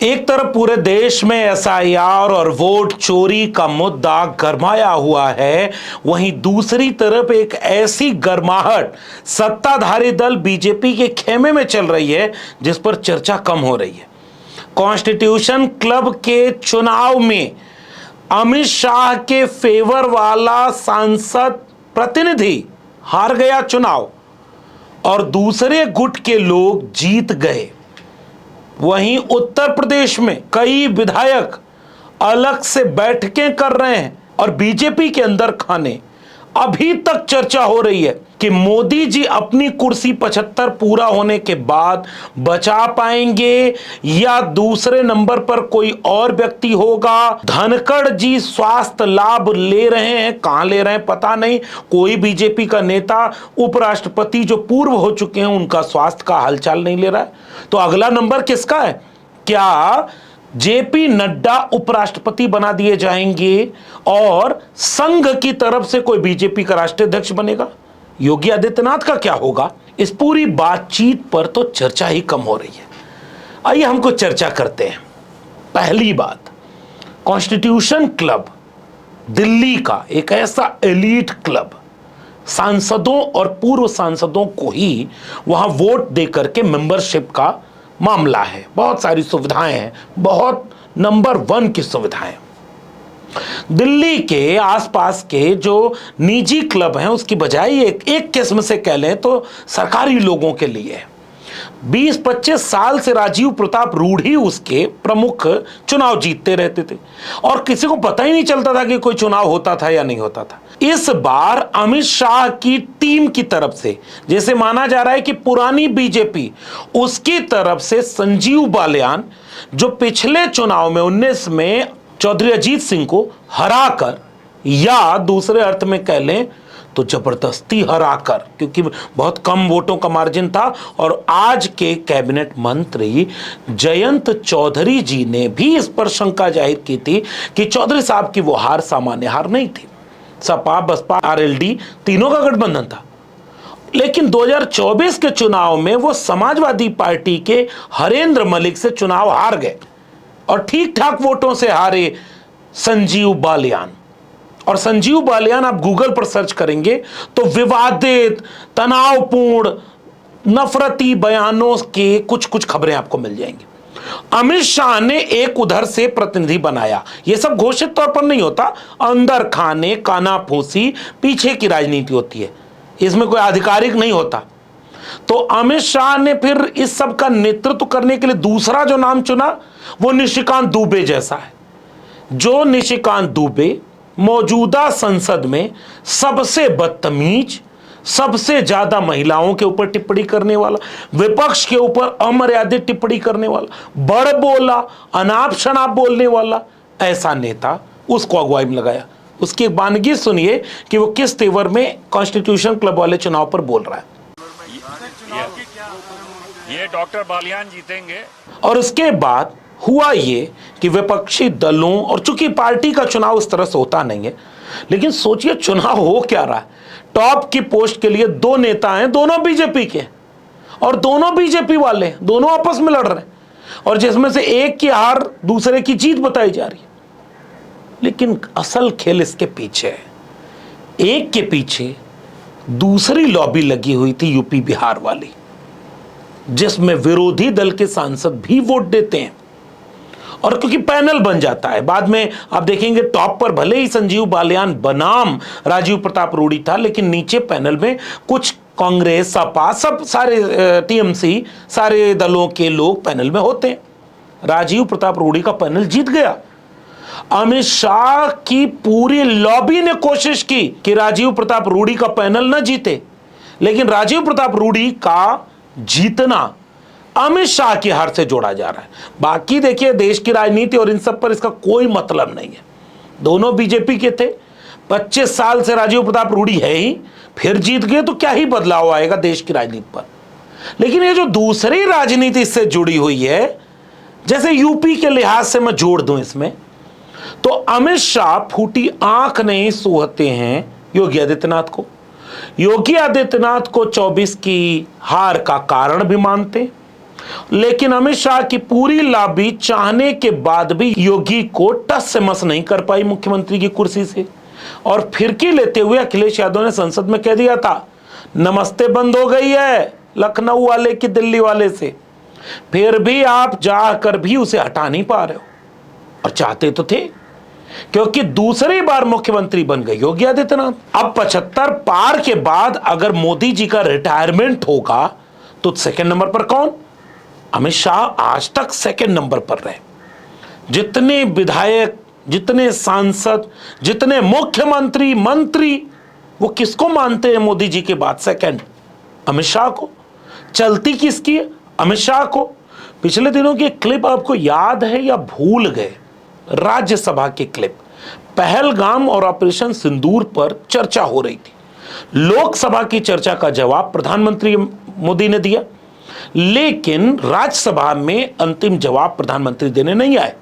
एक तरफ पूरे देश में एसआईआर और वोट चोरी का मुद्दा गरमाया हुआ है, वहीं दूसरी तरफ एक ऐसी गर्माहट सत्ताधारी दल बीजेपी के खेमे में चल रही है जिस पर चर्चा कम हो रही है। कॉन्स्टिट्यूशन क्लब के चुनाव में अमित शाह के फेवर वाला सांसद प्रतिनिधि हार गया चुनाव और दूसरे गुट के लोग जीत गए। वहीं उत्तर प्रदेश में कई विधायक अलग से बैठकें कर रहे हैं और बीजेपी के अंदर खाने अभी तक चर्चा हो रही है कि मोदी जी अपनी कुर्सी 75 पूरा होने के बाद बचा पाएंगे या दूसरे नंबर पर कोई और व्यक्ति होगा। धनखड़ जी स्वास्थ्य लाभ ले रहे हैं, कहां ले रहे हैं पता नहीं। कोई बीजेपी का नेता उपराष्ट्रपति जो पूर्व हो चुके हैं उनका स्वास्थ्य का हालचाल नहीं ले रहा है। तो अगला नंबर किसका है? क्या जेपी नड्डा उपराष्ट्रपति बना दिए जाएंगे और संघ की तरफ से कोई बीजेपी का राष्ट्रीय अध्यक्ष बनेगा? योगी आदित्यनाथ का क्या होगा? इस पूरी बातचीत पर तो चर्चा ही कम हो रही है। आइए हम कुछ चर्चा करते हैं। पहली बात, कॉन्स्टिट्यूशन क्लब दिल्ली का एक ऐसा एलीट क्लब, सांसदों और पूर्व सांसदों को ही वहां वोट देकर के मेंबरशिप का मामला है। बहुत सारी सुविधाएं हैं, बहुत नंबर 1 की सुविधाएं। दिल्ली के आसपास के जो निजी क्लब हैं उसकी बजाय एक किस्म से कह लें तो सरकारी लोगों के लिए 20-25 साल से राजीव प्रताप रूढ़ी उसके प्रमुख चुनाव जीतते रहते थे और किसी को पता ही नहीं चलता था कि कोई चुनाव होता था या नहीं होता था। इस बार अमित शाह की टीम की तरफ से, जैसे माना जा रहा है कि पुरानी बीजेपी, उसकी तरफ से संजीव बालियान जो पिछले चुनाव में 19 में चौधरी अजीत सिंह को हराकर, या दूसरे अर्थ में कह लें तो जबरदस्ती हराकर, क्योंकि बहुत कम वोटों का मार्जिन था, और आज के कैबिनेट मंत्री जयंत चौधरी जी ने भी इस पर शंका जाहिर की थी कि चौधरी साहब की वो हार सामान्य हार नहीं थी। सपा बसपा आरएलडी तीनों का गठबंधन था, लेकिन 2024 के चुनाव में वो समाजवादी पार्टी के हरेंद्र मलिक से चुनाव हार गए और ठीक ठाक वोटों से हारे संजीव बालियान। और संजीव बालियान आप गूगल पर सर्च करेंगे तो विवादित, तनावपूर्ण, नफरती बयानों के कुछ खबरें आपको मिल जाएंगी। अमित शाह ने एक उधर से प्रतिनिधि बनाया। यह सब घोषित तौर पर नहीं होता, अंदर खाने कानाफूसी पीछे की राजनीति होती है, इसमें कोई आधिकारिक नहीं होता। तो अमित शाह ने फिर इस सब का नेतृत्व करने के लिए दूसरा जो नाम चुना वो निशिकांत दुबे जैसा है। जो निशिकांत दुबे मौजूदा संसद में सबसे बदतमीज, सबसे ज्यादा महिलाओं के ऊपर टिप्पणी करने वाला, विपक्ष के ऊपर अमर्यादित टिप्पणी करने वाला, बड़ बोला, अनाप शनाप बोलने वाला ऐसा नेता, उसको अगुवाई में लगाया। उसकी एक बानगी सुनिए कि वो किस तेवर में कॉन्स्टिट्यूशन क्लब वाले चुनाव पर बोल रहा है। ये डॉक्टर बालियान जीतेंगे। और उसके बाद हुआ ये कि विपक्षी दलों, और चूंकि पार्टी का चुनाव उस तरह से होता नहीं है, लेकिन सोचिए चुनाव हो क्या रहा है। टॉप की पोस्ट के लिए 2 नेता हैं, दोनों बीजेपी के, और दोनों बीजेपी वाले, दोनों आपस में लड़ रहे हैं, और जिसमें से एक की हार दूसरे की जीत बताई जा रही है। लेकिन असल खेल इसके पीछे है। एक के पीछे दूसरी लॉबी लगी हुई थी यूपी बिहार वाली, जिसमें विरोधी दल के सांसद भी वोट देते हैं, और क्योंकि पैनल बन जाता है बाद में आप देखेंगे टॉप पर भले ही संजीव बालियान बनाम राजीव प्रताप रूढ़ी था, लेकिन नीचे पैनल में कुछ कांग्रेस, सपा, सब सारे टीएमसी, सारे दलों के लोग पैनल में होते हैं। राजीव प्रताप रूढ़ी का पैनल जीत गया। अमित शाह की पूरी लॉबी ने कोशिश की कि राजीव प्रताप रूढ़ी का पैनल न जीते, लेकिन राजीव प्रताप रूढ़ी का जीतना अमित शाह की हार से जोड़ा जा रहा है। बाकी देखिए देश की राजनीति और इन सब पर इसका कोई मतलब नहीं है। दोनों बीजेपी के थे, 25 साल से राजीव प्रताप रूढ़ी है ही, फिर जीत गए तो क्या ही बदलाव आएगा देश की राजनीति पर। लेकिन ये जो दूसरी राजनीति इससे जुड़ी हुई है, जैसे यूपी के लिहाज से मैं जोड़ दूं इसमें, तो अमित शाह फूटी आंख नहीं सूहते हैं योगी आदित्यनाथ को। योगी आदित्यनाथ को 24 की हार का कारण भी मानते, लेकिन अमित शाह की पूरी लॉबी चाहने के बाद भी योगी को टस से मस नहीं कर पाई मुख्यमंत्री की कुर्सी से, और फिरकी लेते हुए अखिलेश यादव ने संसद में कह दिया था नमस्ते बंद हो गई है लखनऊ वाले की दिल्ली वाले से। फिर भी आप जाकर भी उसे हटा नहीं पा रहे हो, और चाहते तो थे क्योंकि दूसरी बार मुख्यमंत्री बन गए योगी आदित्यनाथ। अब 75 पार के बाद अगर मोदी जी का रिटायरमेंट होगा तो सेकंड नंबर पर कौन? अमित शाह आज तक सेकंड नंबर पर रहे। जितने विधायक, जितने सांसद, जितने मुख्यमंत्री, मंत्री, वो किसको मानते हैं मोदी जी के बाद सेकंड? अमित शाह को। चलती किसकी है? अमित शाह को। पिछले दिनों की क्लिप आपको याद है या भूल गए? राज्यसभा की क्लिप, पहलगाम और ऑपरेशन सिंदूर पर चर्चा हो रही थी। लोकसभा की चर्चा का जवाब प्रधानमंत्री मोदी ने दिया, लेकिन राज्यसभा में अंतिम जवाब प्रधानमंत्री देने नहीं आए।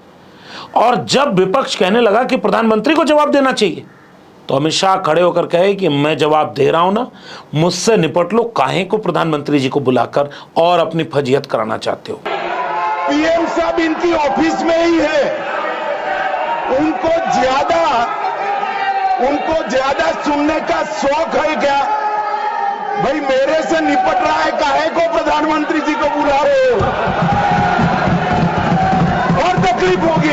और जब विपक्ष कहने लगा कि प्रधानमंत्री को जवाब देना चाहिए, तो अमित शाह खड़े होकर कहे कि मैं जवाब दे रहा हूं ना, मुझसे निपट लो, काहे को प्रधानमंत्री जी को बुलाकर और अपनी फजीहत कराना चाहते हो? पीएम साहब इनकी ऑफिस में ही है, उनको ज्यादा सुनने का शौक है क्या? भाई मेरे से निपट रहा है, काहे को प्रधानमंत्री जी को बुला रहे हो? और तकलीफ होगी।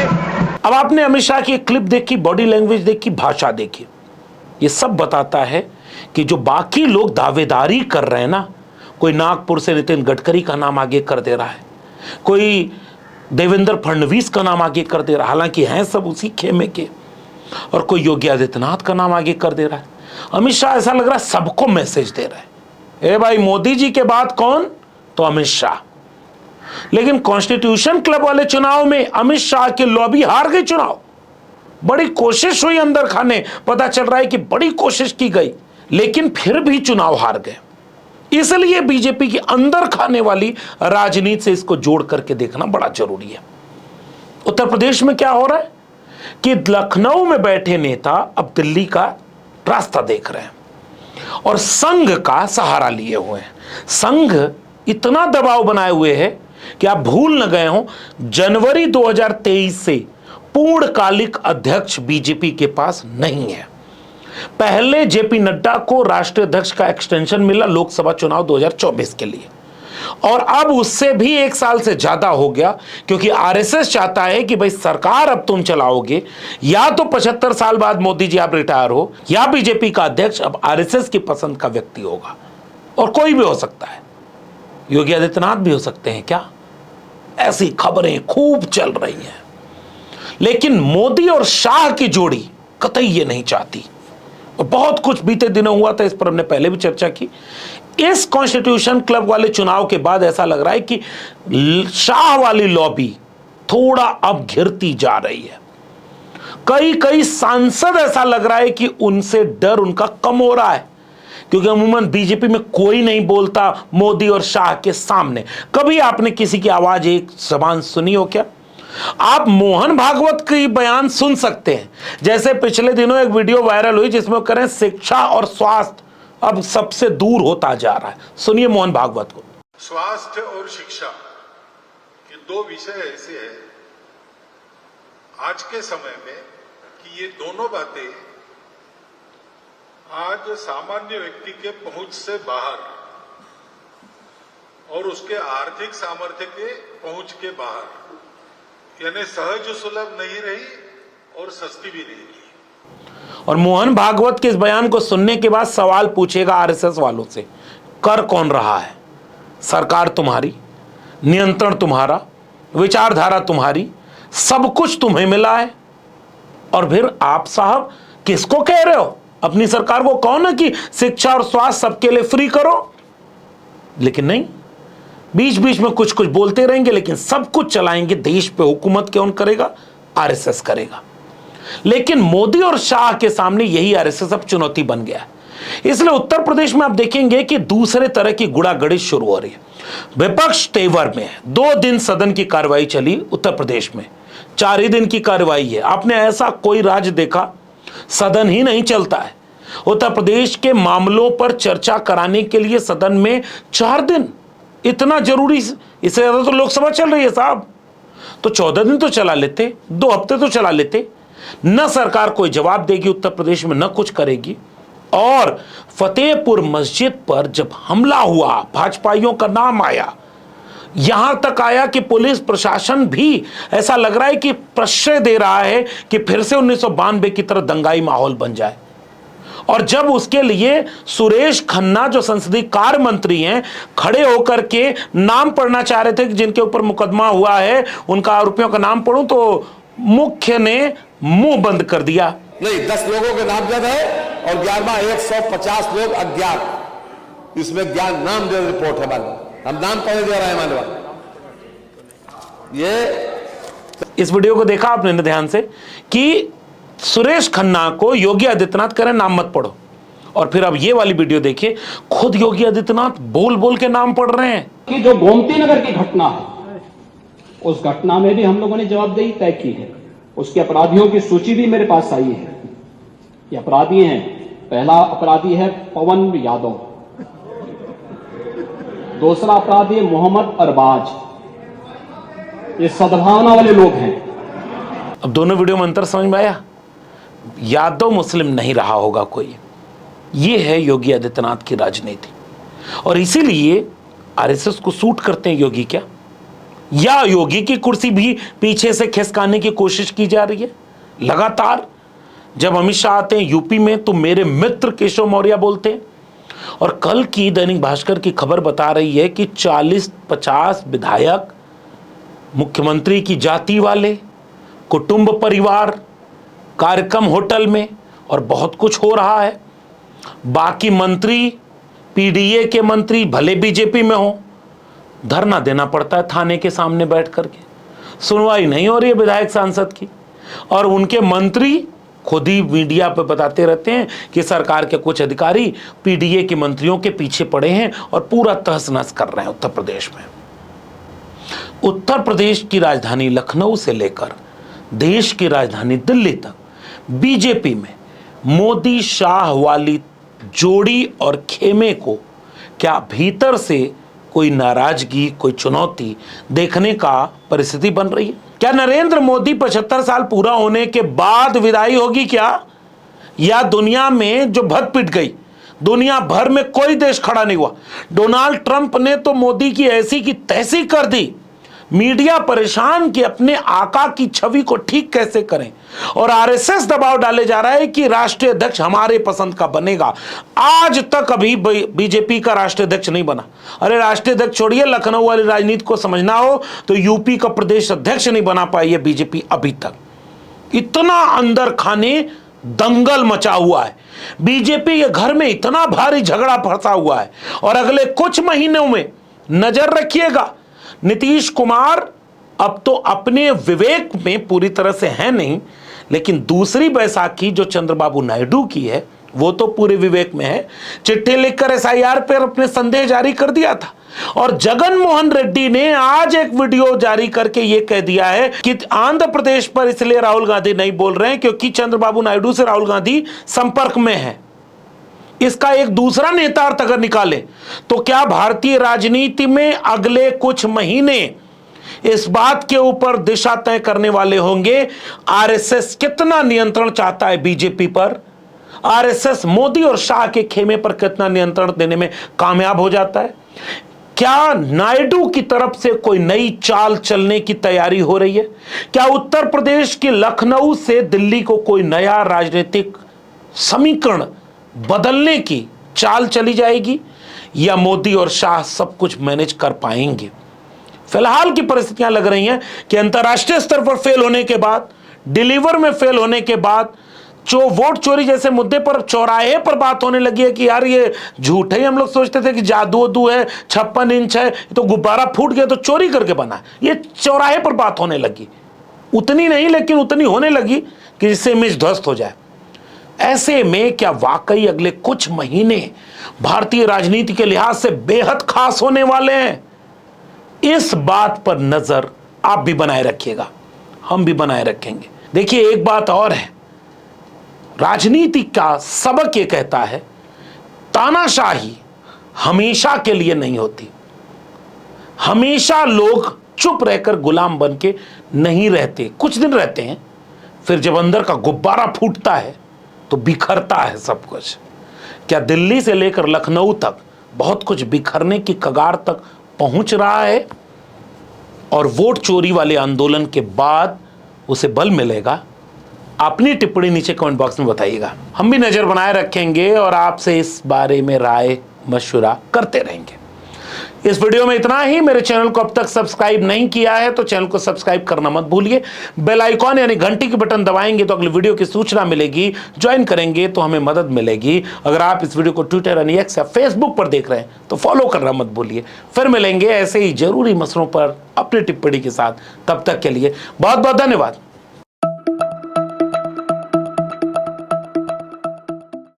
अब आपने अमित शाह की क्लिप देखी, बॉडी लैंग्वेज देखी, भाषा देखी, ये सब बताता है कि जो बाकी लोग दावेदारी कर रहे हैं ना, कोई नागपुर से नितिन गडकरी का नाम आगे कर दे रहा है, कोई देवेंद्र फडणवीस का नाम आगे कर दे रहा है, हालांकि हैं सब उसी खेमे के, और कोई योगी आदित्यनाथ का नाम आगे कर दे रहा है। अमित शाह ऐसा लग रहा है सबको मैसेज दे रहा है, ए भाई मोदी जी के बाद कौन? तो अमित शाह। लेकिन कॉन्स्टिट्यूशन क्लब वाले चुनाव में अमित शाह की लॉबी हार गई चुनाव। बड़ी कोशिश हुई अंदर खाने, पता चल रहा है कि बड़ी कोशिश की गई, लेकिन फिर भी चुनाव हार गए। इसलिए बीजेपी की अंदर खाने वाली राजनीति से इसको जोड़ करके देखना बड़ा जरूरी है। उत्तर प्रदेश में क्या हो रहा है कि लखनऊ में बैठे नेता अब दिल्ली का रास्ता देख रहे हैं और संघ का सहारा लिए हुए हैं। संघ इतना दबाव बनाए हुए है कि आप भूल न गए हो, जनवरी 2023 से पूर्णकालिक अध्यक्ष बीजेपी के पास नहीं है। पहले जेपी नड्डा को राष्ट्रीय अध्यक्ष का एक्सटेंशन मिला लोकसभा चुनाव 2024 के लिए, और अब उससे भी 1 साल से ज्यादा हो गया, क्योंकि आरएसएस चाहता है कि भाई सरकार अब तुम चलाओगे, या तो 75 साल बाद मोदी जी आप रिटायर हो, या बीजेपी का अध्यक्ष अब आरएसएस की पसंद का व्यक्ति होगा। और कोई भी हो सकता है, योगी आदित्यनाथ भी हो सकते हैं क्या? ऐसी खबरें खूब चल रही हैं, लेकिन मोदी और शाह की जोड़ी कतई ये नहीं चाहती। और बहुत कुछ बीते दिनों हुआ था, इस पर हमने पहले भी चर्चा की। इस कॉन्स्टिट्यूशन क्लब वाले चुनाव के बाद ऐसा लग रहा है कि शाह वाली लॉबी थोड़ा अब घिरती जा रही है। कई सांसद ऐसा लग रहा है कि उनसे डर उनका कम हो रहा है, क्योंकि अमूमन बीजेपी में कोई नहीं बोलता मोदी और शाह के सामने। कभी आपने किसी की आवाज एक जबान सुनी हो क्या? आप मोहन भागवत की बयान सुन सकते हैं, जैसे पिछले दिनों एक वीडियो वायरल हुई जिसमें करें शिक्षा और स्वास्थ्य अब सबसे दूर होता जा रहा है। सुनिए मोहन भागवत को। स्वास्थ्य और शिक्षा ये 2 विषय ऐसे हैं आज के समय में कि ये दोनों बातें आज सामान्य व्यक्ति के पहुंच से बाहर और उसके आर्थिक सामर्थ्य के पहुंच के बाहर, यानी सहज सुलभ नहीं रही और सस्ती भी नहीं रही। और मोहन भागवत के इस बयान को सुनने के बाद सवाल पूछेगा आरएसएस वालों से, कर कौन रहा है? सरकार तुम्हारी, नियंत्रण तुम्हारा, विचारधारा तुम्हारी, सब कुछ तुम्हें मिला है, और फिर आप साहब किसको कह रहे हो? अपनी सरकार को कहो ना कि शिक्षा और स्वास्थ्य सबके लिए फ्री करो। लेकिन नहीं, बीच बीच में कुछ कुछ बोलते रहेंगे, लेकिन सब कुछ चलाएंगे देश पे हुकूमत कौन करेगा? आरएसएस करेगा। लेकिन मोदी और शाह के सामने यही आरएसएस अब चुनौती बन गया है। इसलिए उत्तर प्रदेश में आप देखेंगे कि दूसरे तरह की गुड़ागड़ी शुरू हो रही है। विपक्ष तेवर में 2 दिन सदन की कार्रवाई चली उत्तर प्रदेश में, 4 ही दिन की कार्रवाई है। आपने ऐसा कोई राज्य देखा? सदन ही नहीं चलता है। उत्तर प्रदेश के मामलों पर चर्चा कराने के लिए सदन में 4 दिन इतना जरूरी, इससे ज्यादा तो लोकसभा चल रही है साहब। तो 14 दिन तो चला लेते, 2 हफ्ते तो चला लेते। न सरकार कोई जवाब देगी उत्तर प्रदेश में, न कुछ करेगी। और फतेहपुर मस्जिद पर जब हमला हुआ, भाजपाइयों का नाम आया, यहां तक आया कि पुलिस प्रशासन भी ऐसा लग रहा है कि प्रश्रय दे रहा है कि फिर से 1992 की तरह दंगाई माहौल बन जाए। और जब उसके लिए सुरेश खन्ना जो संसदीय कार्य मंत्री हैं, खड़े होकर के नाम पढ़ना चाह रहे थे कि जिनके ऊपर मुकदमा हुआ है उनका आरोपियों का नाम पढ़ूं, तो मुख्य ने मुंह बंद कर दिया। नहीं, 10 लोगों के नामजद है और 11वां 150 लोग अज्ञात। इसमें ज्ञान नाम जो रिपोर्ट है मानव, हम नाम पढ़ने दे रहे हैं मानव। ये इस वीडियो को देखा आपने ध्यान से कि सुरेश खन्ना को योगी आदित्यनाथ कह रहे नाम मत पढ़ो, और फिर अब ये वाली वीडियो देखिए, खुद योगी आदित्यनाथ बोल बोल के नाम पढ़ रहे हैं। कि जो गोमती नगर की घटना है, उस घटना में भी हम लोगों ने जवाबदेही तय की है। उसके अपराधियों की सूची भी मेरे पास आई है। ये अपराधी हैं, पहला अपराधी है पवन यादव, दूसरा अपराधी है मोहम्मद अरबाज। ये सद्भावना वाले लोग हैं। अब दोनों वीडियो में अंतर समझ में आया? यादव मुस्लिम नहीं रहा होगा कोई। ये है योगी आदित्यनाथ की राजनीति, और इसीलिए आरएसएस को सूट करते हैं योगी। क्या या योगी की कुर्सी भी पीछे से खिसकाने की कोशिश की जा रही है लगातार। जब अमित शाह आते हैं यूपी में तो मेरे मित्र केशव मौर्य बोलते हैं, और कल की दैनिक भास्कर की खबर बता रही है कि 40-50 विधायक, मुख्यमंत्री की जाति वाले, कुटुंब परिवार, कार्यक्रम होटल में, और बहुत कुछ हो रहा है। बाकी मंत्री, पीडीए के मंत्री भले बीजेपी में हो, धरना देना पड़ता है थाने के सामने बैठ करके। सुनवाई नहीं हो रही है विधायक सांसद की, और उनके मंत्री खुद ही मीडिया पर बताते रहते हैं कि सरकार के कुछ अधिकारी पीडीए के मंत्रियों के पीछे पड़े हैं और पूरा तहस नहस कर रहे हैं उत्तर प्रदेश में। उत्तर प्रदेश की राजधानी लखनऊ से लेकर देश की राजधानी दिल्ली तक बीजेपी में मोदी शाह वाली जोड़ी और खेमे को क्या भीतर से कोई नाराजगी, कोई चुनौती देखने का परिस्थिति बन रही है? क्या नरेंद्र मोदी 75 साल पूरा होने के बाद विदाई होगी क्या? या दुनिया में जो भग पिट गई, दुनिया भर में कोई देश खड़ा नहीं हुआ। डोनाल्ड ट्रंप ने तो मोदी की ऐसी की तैसी कर दी, मीडिया परेशान कि अपने आका की छवि को ठीक कैसे करें, और आरएसएस दबाव डाले जा रहा है कि राष्ट्रीय अध्यक्ष हमारे पसंद का बनेगा। आज तक अभी बीजेपी का राष्ट्रीय अध्यक्ष नहीं बना। अरे राष्ट्रीय अध्यक्ष छोड़िए, लखनऊ वाली राजनीति को समझना हो तो यूपी का प्रदेश अध्यक्ष नहीं बना पाई है बीजेपी अभी तक। इतना अंदर खाने दंगल मचा हुआ है, बीजेपी के घर में इतना भारी झगड़ा फंसा हुआ है। और अगले कुछ महीनों में नजर रखिएगा, नीतीश कुमार अब तो अपने विवेक में पूरी तरह से है नहीं, लेकिन दूसरी बैसाखी जो चंद्रबाबू नायडू की है वो तो पूरे विवेक में है। चिट्ठी लिखकर एसआईआर पर अपने संदेह जारी कर दिया था, और जगन मोहन रेड्डी ने आज एक वीडियो जारी करके यह कह दिया है कि आंध्र प्रदेश पर इसलिए राहुल गांधी नहीं बोल रहे हैं क्योंकि चंद्रबाबू नायडू से राहुल गांधी संपर्क में है। इसका एक दूसरा नेतार्थ अगर निकाले तो क्या भारतीय राजनीति में अगले कुछ महीने इस बात के ऊपर दिशा तय करने वाले होंगे आरएसएस कितना नियंत्रण चाहता है बीजेपी पर, आरएसएस मोदी और शाह के खेमे पर कितना नियंत्रण देने में कामयाब हो जाता है। क्या नायडू की तरफ से कोई नई चाल चलने की तैयारी हो रही है? क्या उत्तर प्रदेश के लखनऊ से दिल्ली को कोई नया राजनीतिक समीकरण बदलने की चाल चली जाएगी, या मोदी और शाह सब कुछ मैनेज कर पाएंगे? फिलहाल की परिस्थितियां लग रही हैं कि अंतर्राष्ट्रीय स्तर पर फेल होने के बाद, डिलीवर में फेल होने के बाद, वोट चोरी जैसे मुद्दे पर चौराहे पर बात होने लगी है कि यार ये झूठ है। हम लोग सोचते थे कि जादू है, 56 इंच है, तो गुब्बारा फूट गया तो चोरी करके बना है। ये चौराहे पर बात होने लगी, उतनी नहीं लेकिन उतनी होने लगी कि जिससे इमेज ध्वस्त हो जाए। ऐसे में क्या वाकई अगले कुछ महीने भारतीय राजनीति के लिहाज से बेहद खास होने वाले हैं? इस बात पर नजर आप भी बनाए रखिएगा, हम भी बनाए रखेंगे। देखिए एक बात और है, राजनीति का सबक ये कहता है तानाशाही हमेशा के लिए नहीं होती। हमेशा लोग चुप रहकर गुलाम बन के नहीं रहते, कुछ दिन रहते हैं, फिर जब अंदर का गुब्बारा फूटता है तो बिखरता है सब कुछ। क्या दिल्ली से लेकर लखनऊ तक बहुत कुछ बिखरने की कगार तक पहुंच रहा है और वोट चोरी वाले आंदोलन के बाद उसे बल मिलेगा? अपनी टिप्पणी नीचे कमेंट बॉक्स में बताइएगा। हम भी नजर बनाए रखेंगे और आपसे इस बारे में राय मशवरा करते रहेंगे। इस वीडियो में इतना ही। मेरे चैनल को अब तक सब्सक्राइब नहीं किया है तो चैनल को सब्सक्राइब करना मत भूलिए। बेल आइकॉन यानी घंटी की बटन दबाएंगे तो अगले वीडियो की सूचना मिलेगी। ज्वाइन करेंगे तो हमें मदद मिलेगी। अगर आप इस वीडियो को ट्विटर यानी एक्स या फेसबुक पर देख रहे हैं तो फॉलो करना मत भूलिए। फिर मिलेंगे ऐसे ही जरूरी मसलों पर अपनी टिप्पणी के साथ। तब तक के लिए बहुत बहुत धन्यवाद।